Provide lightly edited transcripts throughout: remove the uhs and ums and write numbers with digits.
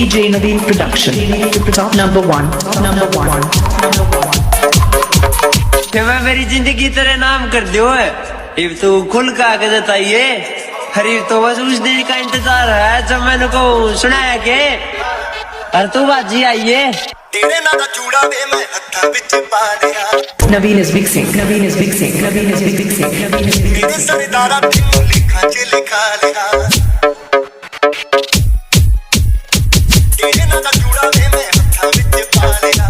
DJ Naveen Production. Top number one. Top number one. कि मैं मेरी जिंदगी तेरे नाम कर दियो है। अब तू खुल का आगे बताइए। हरीफ तो बस उस दिन का इंतजार है जब मैंने को सुनाया के और तू बाजी आइए। तेरे नाल चूड़ा वे मैं हत्था विच पा लिया। Naveen is mixing. Naveen is mixing. Naveen is mixing. Naveen is mixing. तेरे सरदारा तेनू लिखा च लिखा लिया। तेरे नाल चूड़ा वे मैं हत्था विच पा लिया।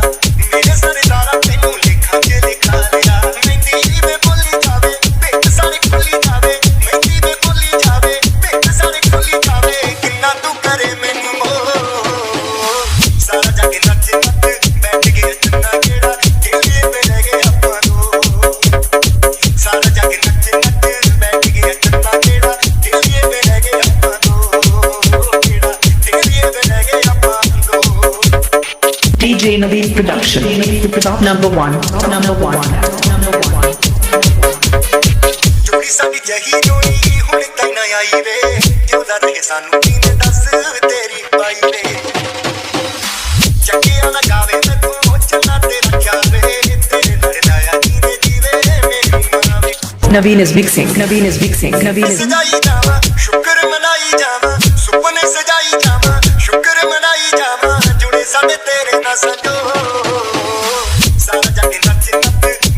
मेरे सरदारा तेनू लिखा च लिखा लिया। मेहंदी वे बोली जावे बेट सारी खुली जावे। मेहंदी वे बोली जावे बेट सारी खुली जावे। किन्ना तू करे मैनू मोह सारा जग नच नच बैठ गया चन्ना केड़ा केलिए पे रह गए अप्पा दो। सारा जग नच नच बैठ गया चन्ना केड़ा केलिए पे रह गए अप्पा दो। केड़ा केलिए पे रह गए अप्पा दो। DJ Naveen Production. Top number one. Top number one. Top number one. जोड़ी साडी जही जोड़ी हुण ताई ना आई वे। जिउदा रहे सानू नींद दस तेरी पाई वे। चकिया ना गावे मैं तू चन्ना ते रखया वे। तेरे नाल लाया नींद जीवे मेरी मां वे। Naveen is mixing. Naveen is mixing. Naveen is. सजाई जावा शुक्र मनाई जावा सुपने सजाई जावा शुक्र मनाई जावा जुड़े साडे तेरे ना संजो। सारा जग नच नच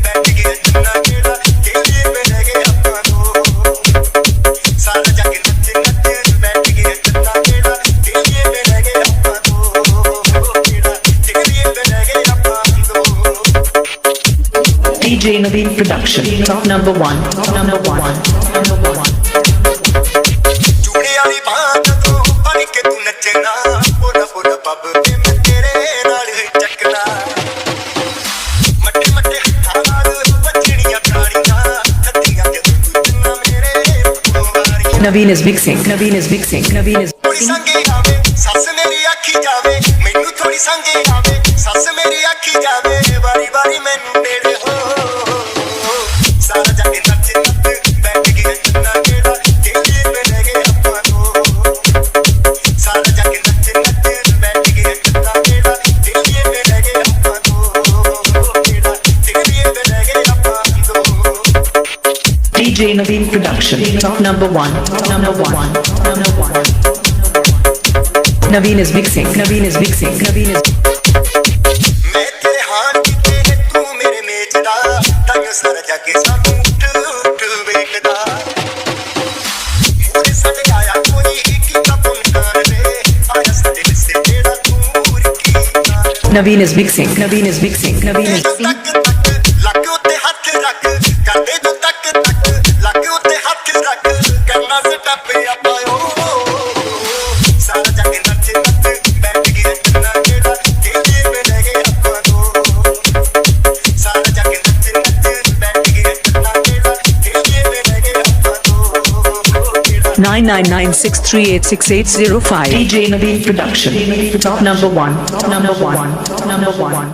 बैठ गया चन्ना केड़ा केलिए पे रह गए अप्पा दो। सारा जग नच नच बैठ गया चन्ना केड़ा केलिए पे रह गए अप्पा दो। केड़ा केलिए पे रह गए अप्पा दो। DJ Naveen Production. Top number one. Top number one. Top number one. चूड़े वाली बात तो बन के तू नचना। पूरा पूरा पब पे मैं तेरे नाल चकना। मट्टे मट्टे हत्थां नाल बजणियां ताड़ियां खत्तियां ते तू जिन्ना मेरे पुआरी। Naveen is mixing. Naveen is mixing. Naveen is. थोड़ी संगे आवे सस मेरी आखी जावे मैनू थोड़ी संगे आवे सस मेरी आखी जावे। वारी वारी मैनू तेरे हो। सारा जग नच नच बैठ गया चन्ना केड़ा केलिए पे रह गए अप्पा दो। सारा जग नच नच बैठ गया चन्ना केड़ा केलिए पे रह गए अप्पा दो। केड़ा केलिए पे रह गए अप्पा दो। DJ Naveen Production. Top number one. Top number one. Top number one. Naveen is mixing. Naveen is mixing. Naveen is. मैं तेरे हाथ किते ने तू मेरे मेज दा ताइयों सारा जग सानू उठ उठ वेखदा। मोरे साडे आया कोई कीता पुन कर रे आया साडे लिसे जेड़ा तू Ricky. Naveen is mixing. Naveen is mixing. Naveen is. तक तक लग उते हाथ रख करदे जो तक तक लग उते हाथ रख करना स्टैप आपायो। सारा जग नच नच बैठ गया चन्ना केड़ा केलिए पे रह गए अप्पा दो। सारा जग नच नच बैठ गया चन्ना केड़ा केलिए पे रह गए अप्पा दो। 9996386805. DJ Naveen Production. Top number one. Top number one. Top number one.